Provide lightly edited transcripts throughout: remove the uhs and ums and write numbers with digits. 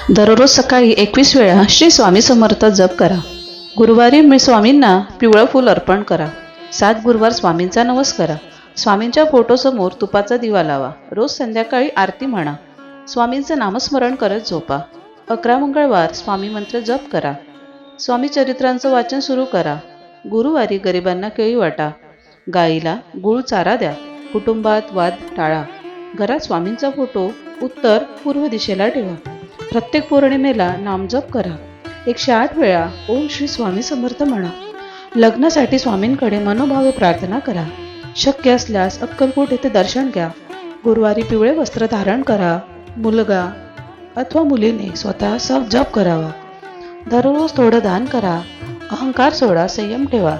दररोज सकाळी 21 वेळा श्री स्वामी समर्थ जप करा. गुरुवारी मी स्वामींना पिवळं फूल अर्पण करा. 7 गुरुवार स्वामींचा नवस करा. स्वामींच्या फोटोसमोर तुपाचा दिवा लावा. रोज संध्याकाळी आरती म्हणा. स्वामींचं नामस्मरण करत झोपा. 11 मंगळवार स्वामी मंत्र जप करा. स्वामी चरित्रांचं वाचन सुरू करा. गुरुवारी गरिबांना केळी वाटा. गाईला गुळ चारा द्या. कुटुंबात वाद टाळा. घरात स्वामींचा फोटो उत्तर पूर्व दिशेला ठेवा. प्रत्येक पौर्णिमेला नामजप करा. 108 वेळा ओम श्री स्वामी समर्थ म्हणा. लग्नासाठी स्वामींकडे मनोभावे प्रार्थना करा. शक्य असल्यास अक्कलकोट येथे दर्शन घ्या. गुरुवारी पिवळे वस्त्र धारण करा. मुलगा अथवा मुलीने स्वतः जप करावा. दररोज थोडं दान करा. अहंकार सोडा, संयम ठेवा.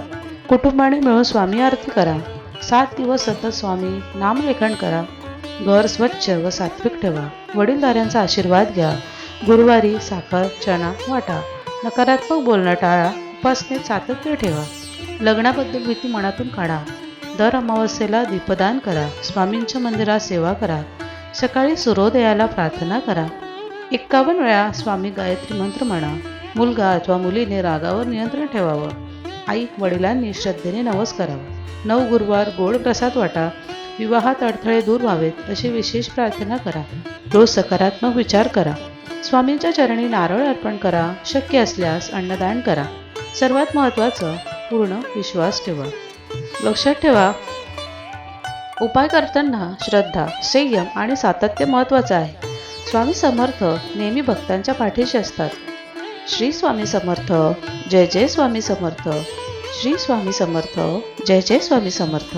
कुटुंबाने मिळून स्वामी आरती करा. 7 दिवस सतत स्वामी नामलेखन करा. घर स्वच्छ व सात्विक ठेवा. वडीलधाऱ्यांचा आशीर्वाद घ्या. गुरुवारी साखर चणा वाटा. नकारात्मक बोलणं टाळा. उपासनेत सातत्य ठेवा. लग्नाबद्दल भीती मनातून काढा. दर अमावस्येला दीपदान करा. स्वामींच्या मंदिरात सेवा करा. सकाळी सूर्योदयाला प्रार्थना करा. 51 वेळा स्वामी गायत्री मंत्र म्हणा. मुलगा अथवा मुलीने रागावर नियंत्रण ठेवावं. आई वडिलांनी श्रद्धेने नवस करावा. 9 गुरुवार गोड प्रसाद वाटा. विवाहात अडथळे दूर व्हावेत अशी विशेष प्रार्थना करा. रोज सकारात्मक विचार करा. स्वामींच्या चरणी नारळ अर्पण करा. शक्य असल्यास अन्नदान करा. सर्वात महत्त्वाचं पूर्ण विश्वास ठेवा. लक्षात ठेवा, उपाय करताना श्रद्धा, संयम आणि सातत्य महत्त्वाचं आहे. स्वामी समर्थ नेहमी भक्तांच्या पाठीशी असतात. श्री स्वामी समर्थ. जय जय स्वामी समर्थ. श्री स्वामी समर्थ. जय जय स्वामी समर्थ.